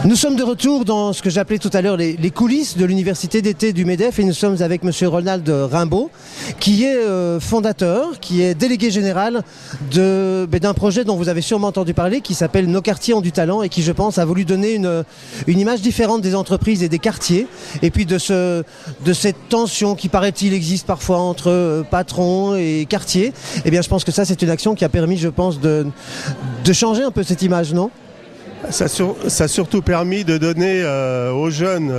Nous sommes de retour dans ce que j'appelais tout à l'heure les coulisses de l'université d'été du MEDEF et nous sommes avec monsieur Ronald Rimbaud qui est fondateur, qui est délégué général d'un projet dont vous avez sûrement entendu parler qui s'appelle Nos quartiers ont du talent et qui je pense a voulu donner une image différente des entreprises et des quartiers et puis de cette tension qui paraît-il existe parfois entre patrons et quartiers. Eh bien je pense que ça c'est une action qui a permis je pense de changer un peu cette image, non ? Ça a surtout permis de donner aux jeunes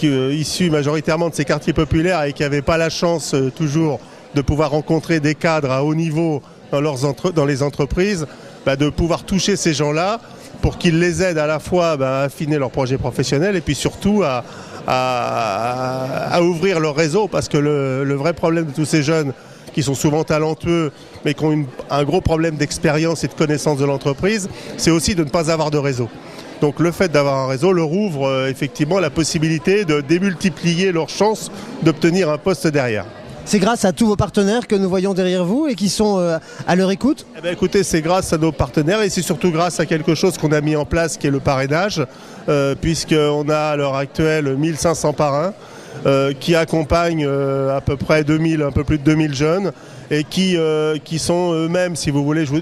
issus majoritairement de ces quartiers populaires et qui n'avaient pas la chance toujours de pouvoir rencontrer des cadres à haut niveau dans les entreprises, de pouvoir toucher ces gens-là pour qu'ils les aident à la fois à affiner leur projet professionnel et puis surtout à ouvrir leur réseau, parce que le vrai problème de tous ces jeunes qui sont souvent talentueux mais qui ont un gros problème d'expérience et de connaissance de l'entreprise, c'est aussi de ne pas avoir de réseau. Donc le fait d'avoir un réseau leur ouvre effectivement la possibilité de démultiplier leurs chances d'obtenir un poste derrière. C'est grâce à tous vos partenaires que nous voyons derrière vous et qui sont à leur écoute ? Écoutez, c'est grâce à nos partenaires et c'est surtout grâce à quelque chose qu'on a mis en place qui est le parrainage, puisqu'on a à l'heure actuelle 1500 parrains qui accompagnent à peu près un peu plus de 2000 jeunes et qui sont eux-mêmes, si vous voulez, je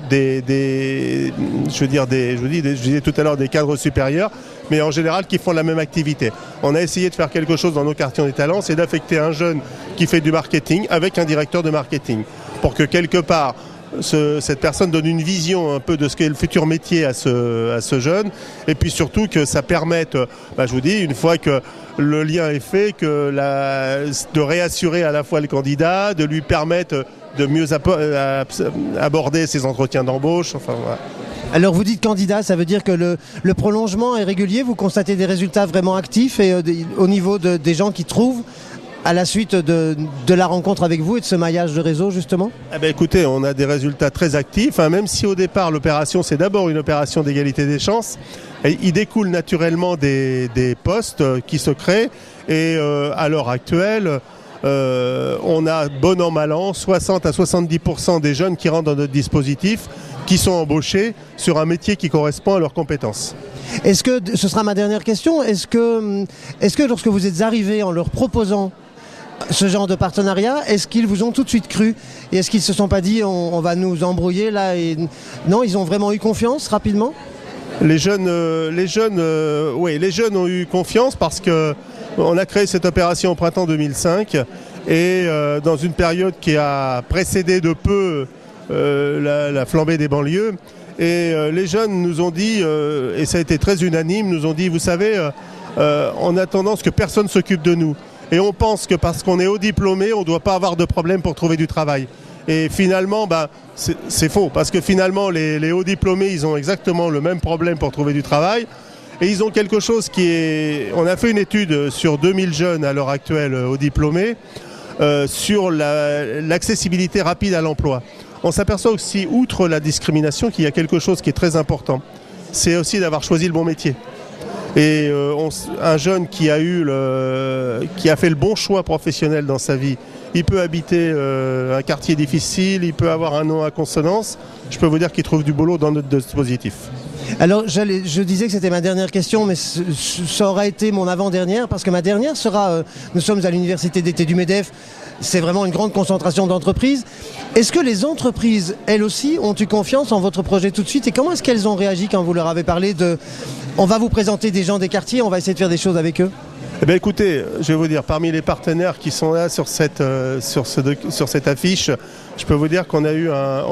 disais tout à l'heure des cadres supérieurs, mais en général qui font la même activité. On a essayé de faire quelque chose dans nos quartiers des talents, c'est d'affecter un jeune qui fait du marketing avec un directeur de marketing, pour que quelque part cette personne donne une vision un peu de ce qu'est le futur métier à ce jeune, et puis surtout que ça permette, je vous dis, une fois que le lien est fait, de réassurer à la fois le candidat, de lui permettre de mieux aborder ses entretiens d'embauche. Enfin, voilà. Alors vous dites candidat, ça veut dire que le prolongement est régulier, vous constatez des résultats vraiment actifs et au niveau des gens qui trouvent à la suite de la rencontre avec vous et de ce maillage de réseau justement ? Écoutez, on a des résultats très actifs, même si au départ l'opération c'est d'abord une opération d'égalité des chances. Et il découle naturellement des postes qui se créent et à l'heure actuelle on a bon an mal an 60 à 70% des jeunes qui rentrent dans notre dispositif qui sont embauchés sur un métier qui correspond à leurs compétences. Est-ce que, ce sera ma dernière question, est-ce que lorsque vous êtes arrivés en leur proposant ce genre de partenariat, est-ce qu'ils vous ont tout de suite cru ? Et est-ce qu'ils se sont pas dit on va nous embrouiller là ? Non, ils ont vraiment eu confiance rapidement ? Les jeunes ont eu confiance parce qu'on a créé cette opération au printemps 2005 et dans une période qui a précédé de peu la flambée des banlieues. Et les jeunes nous ont dit, et ça a été très unanime, nous ont dit, vous savez, on a tendance que personne s'occupe de nous. Et on pense que parce qu'on est haut diplômé, on ne doit pas avoir de problème pour trouver du travail. Et finalement, c'est faux, parce que finalement, les hauts diplômés, ils ont exactement le même problème pour trouver du travail. Et ils ont quelque chose qui est... On a fait une étude sur 2000 jeunes à l'heure actuelle hauts diplômés, sur l'accessibilité rapide à l'emploi. On s'aperçoit aussi, outre la discrimination, qu'il y a quelque chose qui est très important. C'est aussi d'avoir choisi le bon métier. Et un jeune qui a fait le bon choix professionnel dans sa vie, il peut habiter un quartier difficile, il peut avoir un nom à consonance. Je peux vous dire qu'il trouve du boulot dans notre dispositif. Alors je disais que c'était ma dernière question, mais ça aura été mon avant-dernière, parce que ma dernière sera, nous sommes à l'université d'été du MEDEF, c'est vraiment une grande concentration d'entreprises. Est-ce que les entreprises, elles aussi, ont eu confiance en votre projet tout de suite et comment est-ce qu'elles ont réagi quand vous leur avez parlé de « on va vous présenter des gens des quartiers, on va essayer de faire des choses avec eux » ? Écoutez, je vais vous dire, parmi les partenaires qui sont là sur cette affiche, je peux vous dire qu'on a eu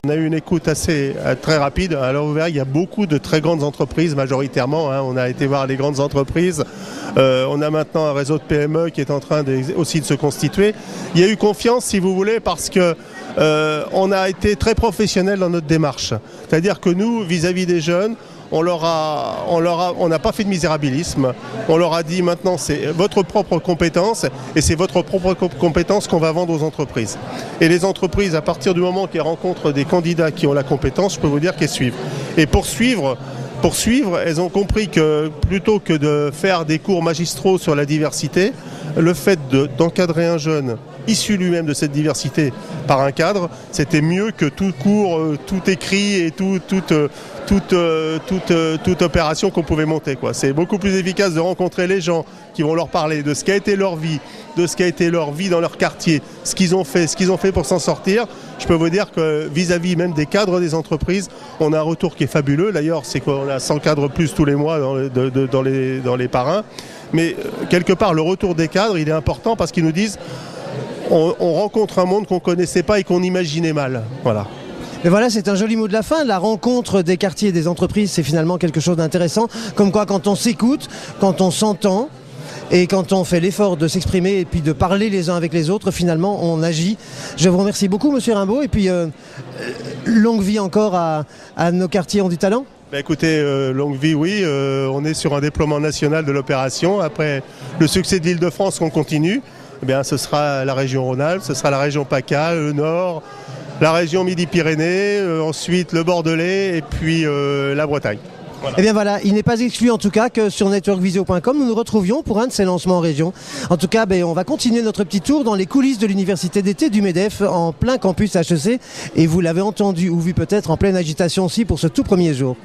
une écoute très rapide. Alors vous verrez, il y a beaucoup de très grandes entreprises, majoritairement. On a été voir les grandes entreprises. On a maintenant un réseau de PME qui est en train aussi de se constituer. Il y a eu confiance, si vous voulez, parce que on a été très professionnels dans notre démarche. C'est-à-dire que nous, vis-à-vis des jeunes, on n'a pas fait de misérabilisme. On leur a dit maintenant c'est votre propre compétence et c'est votre propre compétence qu'on va vendre aux entreprises. Et les entreprises, à partir du moment qu'elles rencontrent des candidats qui ont la compétence, je peux vous dire qu'elles suivent. Et pour suivre, elles ont compris que plutôt que de faire des cours magistraux sur la diversité, le fait d'encadrer un jeune issu lui-même de cette diversité par un cadre, c'était mieux que tout cours, tout écrit et toute opération qu'on pouvait monter, quoi. C'est beaucoup plus efficace de rencontrer les gens qui vont leur parler de ce qu'a été leur vie, de ce qu'a été leur vie dans leur quartier, ce qu'ils ont fait pour s'en sortir. Je peux vous dire que vis-à-vis même des cadres des entreprises, on a un retour qui est fabuleux. D'ailleurs, c'est qu'on a 100 cadres plus tous les mois dans les parrains. Mais quelque part, le retour des cadres, il est important parce qu'ils nous disent on rencontre un monde qu'on ne connaissait pas et qu'on imaginait mal. Voilà. Et voilà, c'est un joli mot de la fin. La rencontre des quartiers et des entreprises, c'est finalement quelque chose d'intéressant. Comme quoi, quand on s'écoute, quand on s'entend, et quand on fait l'effort de s'exprimer et puis de parler les uns avec les autres, finalement, on agit. Je vous remercie beaucoup, Monsieur Rimbaud, et puis longue vie encore à nos quartiers ont du talent. Bah écoutez, longue vie, oui. On est sur un déploiement national de l'opération. Après le succès de l'Île-de-France qu'on continue, eh bien, ce sera la région Rhône-Alpes, ce sera la région PACA, le Nord, la région Midi-Pyrénées, ensuite le Bordelais et puis la Bretagne. Voilà. Eh bien voilà, il n'est pas exclu en tout cas que sur networkvisio.com nous nous retrouvions pour un de ces lancements en région. En tout cas, on va continuer notre petit tour dans les coulisses de l'université d'été du MEDEF en plein campus HEC et vous l'avez entendu ou vu peut-être en pleine agitation aussi pour ce tout premier jour.